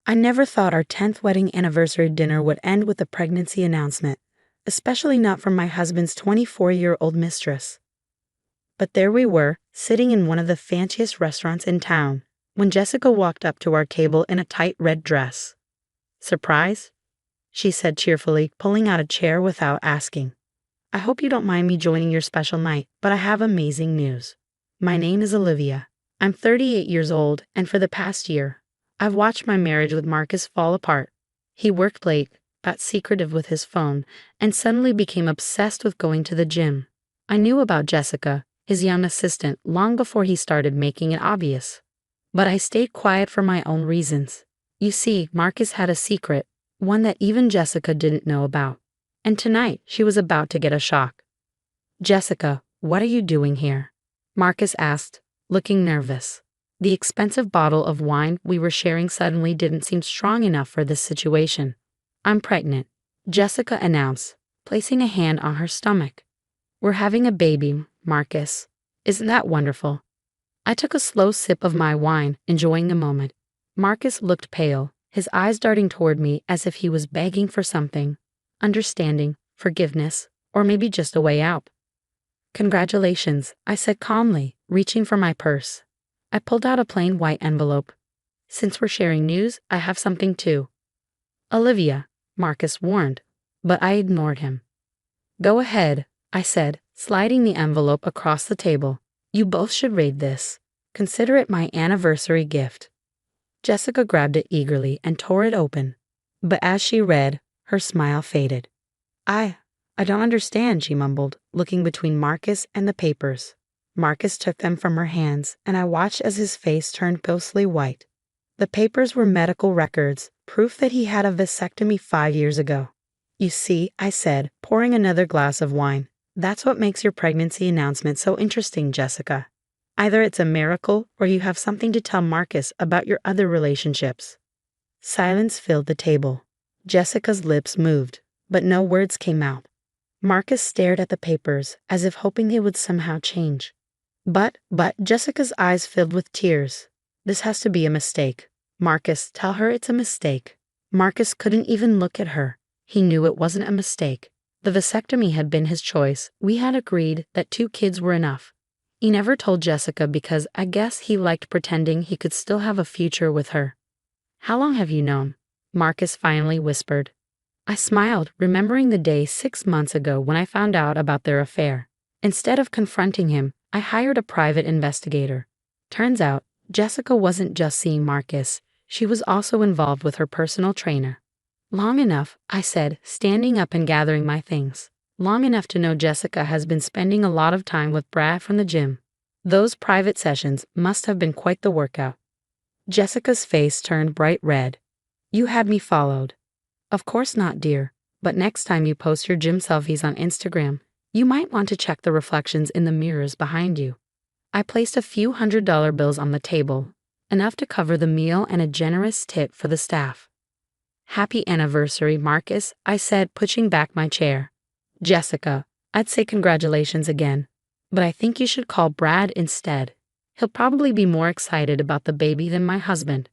I never thought our 10th wedding anniversary dinner would end with a pregnancy announcement, especially not from my husband's 24-year-old mistress. But there we were, sitting in one of the fanciest restaurants in town, when Jessica walked up to our table in a tight red dress. "Surprise?" she said cheerfully, pulling out a chair without asking. "I hope you don't mind me joining your special night, but I have amazing news. My name is Olivia. I'm 38 years old, and for the past year, I've watched my marriage with Marcus fall apart. He worked late, got secretive with his phone, and suddenly became obsessed with going to the gym. I knew about Jessica, his young assistant, long before he started making it obvious. But I stayed quiet for my own reasons. You see, Marcus had a secret, one that even Jessica didn't know about. And tonight, she was about to get a shock. "Jessica, what are you doing here?" Marcus asked, looking nervous. The expensive bottle of wine we were sharing suddenly didn't seem strong enough for this situation. "I'm pregnant," Jessica announced, placing a hand on her stomach. "We're having a baby, Marcus. Isn't that wonderful?" I took a slow sip of my wine, enjoying the moment. Marcus looked pale, his eyes darting toward me as if he was begging for something. Understanding, forgiveness, or maybe just a way out. "Congratulations," I said calmly, reaching for my purse. I pulled out a plain white envelope. "Since we're sharing news, I have something too." "Olivia," Marcus warned, but I ignored him. "Go ahead," I said, sliding the envelope across the table. "You both should read this. Consider it my anniversary gift." Jessica grabbed it eagerly and tore it open. But as she read, her smile faded. I don't understand," she mumbled, looking between Marcus and the papers. Marcus took them from her hands, and I watched as his face turned ghostly white. The papers were medical records, proof that he had a vasectomy 5 years ago. "You see," I said, pouring another glass of wine, "that's what makes your pregnancy announcement so interesting, Jessica. Either it's a miracle or you have something to tell Marcus about your other relationships." Silence filled the table. Jessica's lips moved, but no words came out. Marcus stared at the papers, as if hoping they would somehow change. But Jessica's eyes filled with tears. "This has to be a mistake. Marcus, tell her it's a mistake." Marcus couldn't even look at her. He knew it wasn't a mistake. The vasectomy had been his choice. We had agreed that 2 kids were enough. He never told Jessica because I guess he liked pretending he could still have a future with her. "How long have you known?" Marcus finally whispered. I smiled, remembering the day 6 months ago when I found out about their affair. Instead of confronting him, I hired a private investigator. Turns out, Jessica wasn't just seeing Marcus, she was also involved with her personal trainer. "Long enough," I said, standing up and gathering my things. "Long enough to know Jessica has been spending a lot of time with Brad from the gym. Those private sessions must have been quite the workout." Jessica's face turned bright red. "You had me followed." "Of course not, dear, but next time you post your gym selfies on Instagram, you might want to check the reflections in the mirrors behind you." I placed a few $100 bills on the table, enough to cover the meal and a generous tip for the staff. "Happy anniversary, Marcus," I said, pushing back my chair. "Jessica, I'd say congratulations again, but I think you should call Brad instead. He'll probably be more excited about the baby than my husband."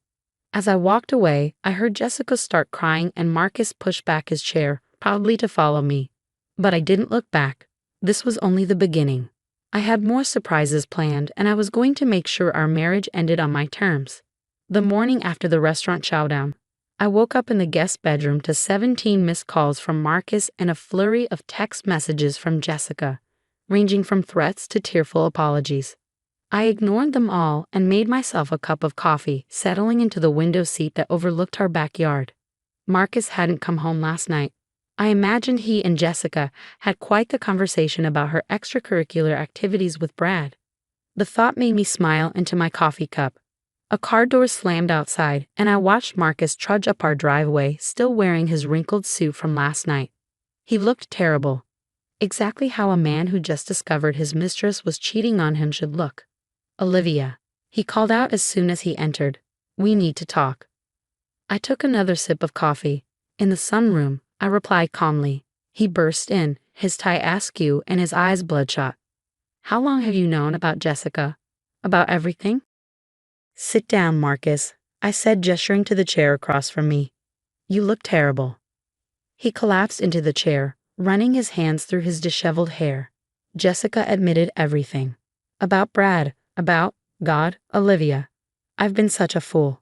As I walked away, I heard Jessica start crying and Marcus push back his chair, probably to follow me. But I didn't look back. This was only the beginning. I had more surprises planned, and I was going to make sure our marriage ended on my terms. The morning after the restaurant showdown, I woke up in the guest bedroom to 17 missed calls from Marcus and a flurry of text messages from Jessica, ranging from threats to tearful apologies. I ignored them all and made myself a cup of coffee, settling into the window seat that overlooked our backyard. Marcus hadn't come home last night. I imagined he and Jessica had quite the conversation about her extracurricular activities with Brad. The thought made me smile into my coffee cup. A car door slammed outside, and I watched Marcus trudge up our driveway, still wearing his wrinkled suit from last night. He looked terrible. Exactly how a man who just discovered his mistress was cheating on him should look. "Olivia," he called out as soon as he entered. "We need to talk." I took another sip of coffee. "In the sunroom," I replied calmly. He burst in, his tie askew and his eyes bloodshot. "How long have you known about Jessica? About everything?" "Sit down, Marcus," I said, gesturing to the chair across from me. You look terrible. He collapsed into the chair, running his hands through his disheveled hair. Jessica admitted everything. About Brad, about God, Olivia. I've been such a fool.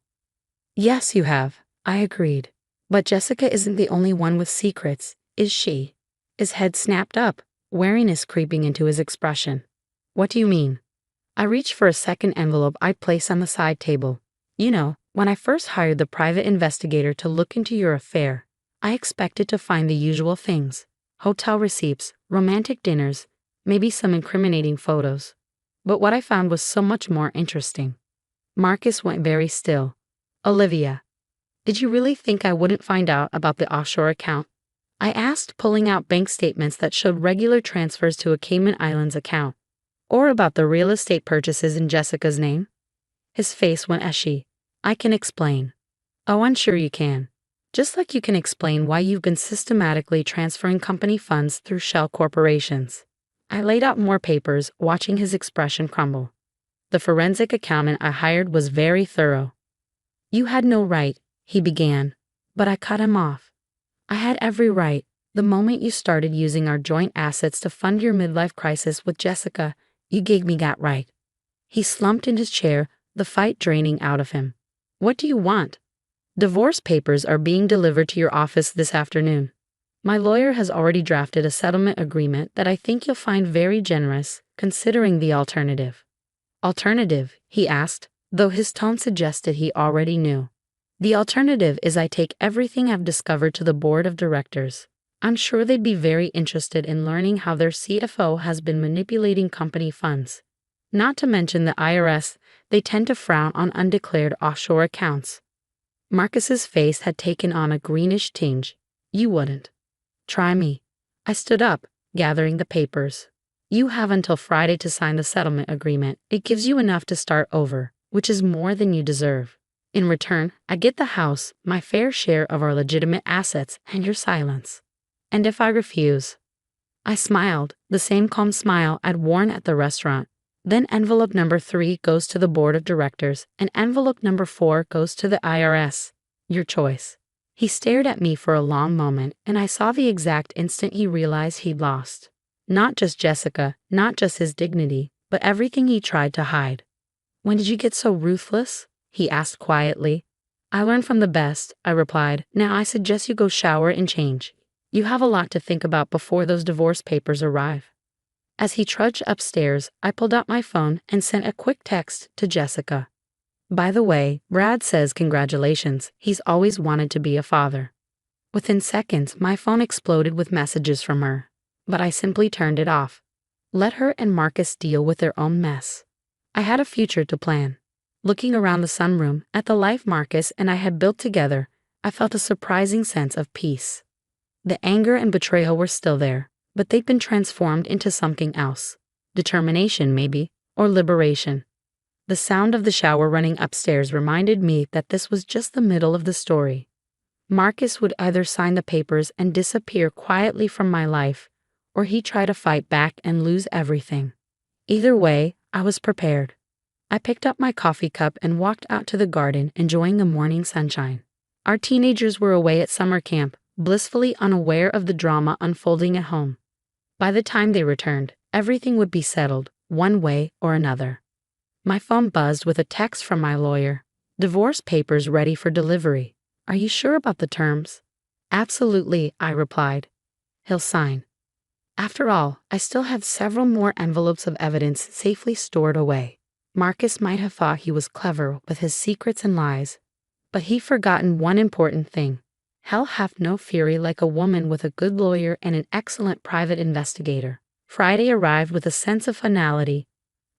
Yes, you have, I agreed. But Jessica isn't the only one with secrets, is she? His head snapped up, wariness creeping into his expression. What do you mean? I reached for a second envelope I'd placed on the side table. You know, when I first hired the private investigator to look into your affair, I expected to find the usual things. Hotel receipts, romantic dinners, maybe some incriminating photos. But what I found was so much more interesting. Marcus went very still. Olivia, did you really think I wouldn't find out about the offshore account? I asked, pulling out bank statements that showed regular transfers to a Cayman Islands account. Or about the real estate purchases in Jessica's name? His face went ashy. I can explain. Oh, I'm sure you can. Just like you can explain why you've been systematically transferring company funds through shell corporations. I laid out more papers, watching his expression crumble. The forensic accountant I hired was very thorough. You had no right, he began, but I cut him off. I had every right. The moment you started using our joint assets to fund your midlife crisis with Jessica, you gave me that right. He slumped in his chair, the fight draining out of him. What do you want? Divorce papers are being delivered to your office this afternoon. My lawyer has already drafted a settlement agreement that I think you'll find very generous, considering the alternative. Alternative? He asked, though his tone suggested he already knew. The alternative is I take everything I've discovered to the board of directors. I'm sure they'd be very interested in learning how their CFO has been manipulating company funds. Not to mention the IRS, they tend to frown on undeclared offshore accounts. Marcus's face had taken on a greenish tinge. You wouldn't. Try me. I stood up, gathering the papers. You have until Friday to sign the settlement agreement. It gives you enough to start over, which is more than you deserve. In return, I get the house, my fair share of our legitimate assets, and your silence. And if I refuse? I smiled, the same calm smile I'd worn at the restaurant. Then envelope number 3 goes to the board of directors, and envelope number 4 goes to the IRS. Your choice. He stared at me for a long moment, and I saw the exact instant he realized he'd lost. Not just Jessica, not just his dignity, but everything he tried to hide. When did you get so ruthless? He asked quietly. I learned from the best, I replied. Now I suggest you go shower and change. You have a lot to think about before those divorce papers arrive. As he trudged upstairs, I pulled out my phone and sent a quick text to Jessica. By the way, Brad says congratulations, he's always wanted to be a father. Within seconds, my phone exploded with messages from her, but I simply turned it off. Let her and Marcus deal with their own mess. I had a future to plan. Looking around the sunroom at the life Marcus and I had built together, I felt a surprising sense of peace. The anger and betrayal were still there, but they'd been transformed into something else. Determination, maybe, or liberation. The sound of the shower running upstairs reminded me that this was just the middle of the story. Marcus would either sign the papers and disappear quietly from my life, or he'd try to fight back and lose everything. Either way, I was prepared. I picked up my coffee cup and walked out to the garden, enjoying the morning sunshine. Our teenagers were away at summer camp, blissfully unaware of the drama unfolding at home. By the time they returned, everything would be settled, one way or another. My phone buzzed with a text from my lawyer. Divorce papers ready for delivery. Are you sure about the terms? Absolutely, I replied. He'll sign. After all, I still have several more envelopes of evidence safely stored away. Marcus might have thought he was clever with his secrets and lies, but he'd forgotten one important thing. Hell hath no fury like a woman with a good lawyer and an excellent private investigator. Friday arrived with a sense of finality.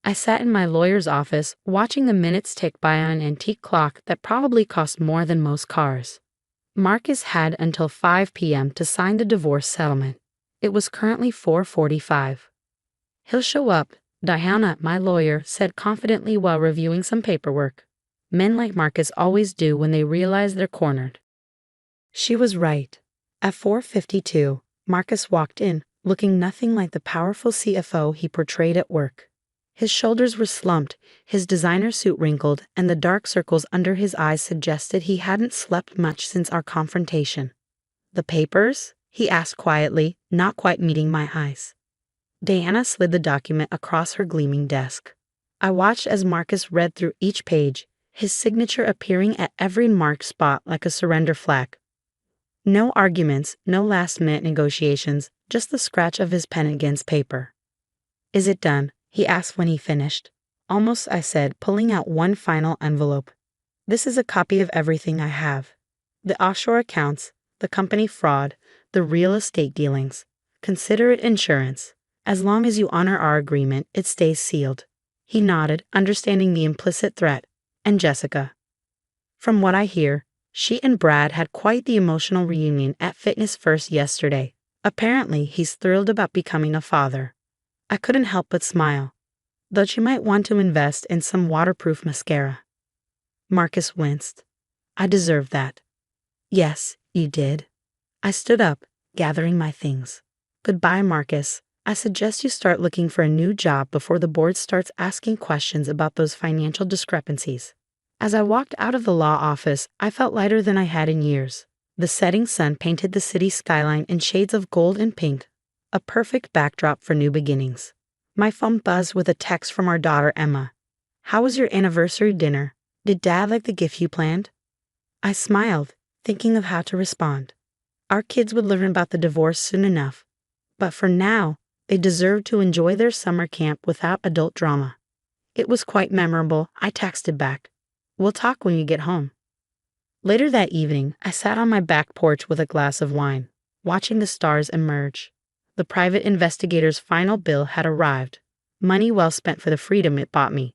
I sat in my lawyer's office, watching the minutes tick by on an antique clock that probably cost more than most cars. Marcus had until 5 p.m. to sign the divorce settlement. It was currently 4:45. He'll show up, Diana, my lawyer, said confidently while reviewing some paperwork. Men like Marcus always do when they realize they're cornered. She was right. At 4:52, Marcus walked in, looking nothing like the powerful CFO he portrayed at work. His shoulders were slumped, his designer suit wrinkled, and the dark circles under his eyes suggested he hadn't slept much since our confrontation. "The papers?" he asked quietly, not quite meeting my eyes. Diana slid the document across her gleaming desk. I watched as Marcus read through each page, his signature appearing at every marked spot like a surrender flag. No arguments, no last-minute negotiations, just the scratch of his pen against paper. "Is it done?" he asked when he finished. "Almost," I said, pulling out one final envelope. "This is a copy of everything I have. The offshore accounts, the company fraud, the real estate dealings. Consider it insurance. As long as you honor our agreement, it stays sealed." He nodded, understanding the implicit threat. "And Jessica?" "From what I hear, she and Brad had quite the emotional reunion at Fitness First yesterday. Apparently, he's thrilled about becoming a father." I couldn't help but smile. "Though she might want to invest in some waterproof mascara." Marcus winced. "I deserve that." "Yes, you did." I stood up, gathering my things. "Goodbye, Marcus. I suggest you start looking for a new job before the board starts asking questions about those financial discrepancies." As I walked out of the law office, I felt lighter than I had in years. The setting sun painted the city skyline in shades of gold and pink, a perfect backdrop for new beginnings. My phone buzzed with a text from our daughter Emma. "How was your anniversary dinner? Did Dad like the gift you planned?" I smiled, thinking of how to respond. Our kids would learn about the divorce soon enough. But for now, they deserved to enjoy their summer camp without adult drama. "It was quite memorable," I texted back. "We'll talk when you get home." Later that evening, I sat on my back porch with a glass of wine, watching the stars emerge. The private investigator's final bill had arrived. Money well spent for the freedom it bought me.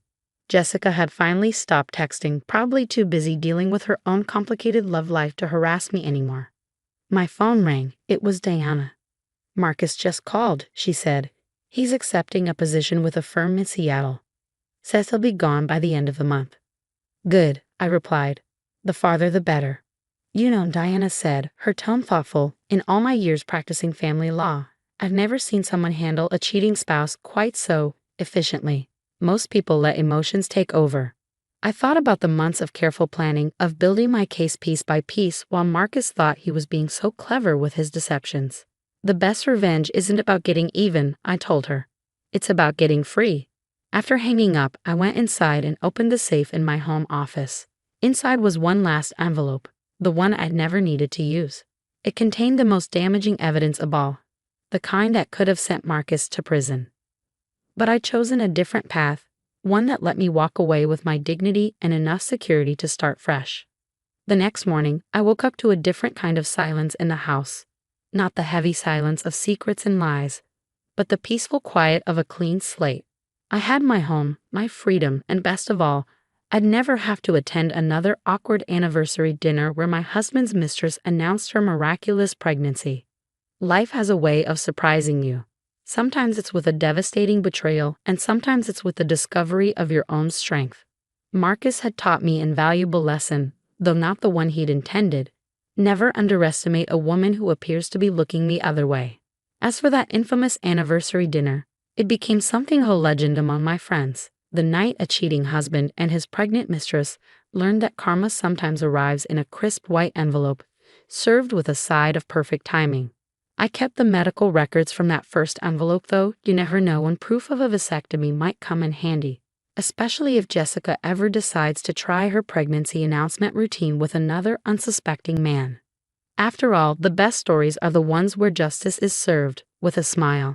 Jessica had finally stopped texting, probably too busy dealing with her own complicated love life to harass me anymore. My phone rang. It was Diana. "Marcus just called," she said. "He's accepting a position with a firm in Seattle. Says he'll be gone by the end of the month." "Good," I replied. "The farther the better." "You know," Diana said, her tone thoughtful, "in all my years practicing family law, I've never seen someone handle a cheating spouse quite so efficiently. Most people let emotions take over." I thought about the months of careful planning, of building my case piece by piece, while Marcus thought he was being so clever with his deceptions. "The best revenge isn't about getting even," I told her. "It's about getting free." After hanging up, I went inside and opened the safe in my home office. Inside was one last envelope, the one I'd never needed to use. It contained the most damaging evidence of all, the kind that could have sent Marcus to prison. But I'd chosen a different path, one that let me walk away with my dignity and enough security to start fresh. The next morning, I woke up to a different kind of silence in the house. Not the heavy silence of secrets and lies, but the peaceful quiet of a clean slate. I had my home, my freedom, and best of all, I'd never have to attend another awkward anniversary dinner where my husband's mistress announced her miraculous pregnancy. Life has a way of surprising you. Sometimes it's with a devastating betrayal, and sometimes it's with the discovery of your own strength. Marcus had taught me an invaluable lesson, though not the one he'd intended. Never underestimate a woman who appears to be looking the other way. As for that infamous anniversary dinner, it became something of a legend among my friends. The night a cheating husband and his pregnant mistress learned that karma sometimes arrives in a crisp white envelope, served with a side of perfect timing. I kept the medical records from that first envelope, though. You never know when proof of a vasectomy might come in handy, especially if Jessica ever decides to try her pregnancy announcement routine with another unsuspecting man. After all, the best stories are the ones where justice is served with a smile.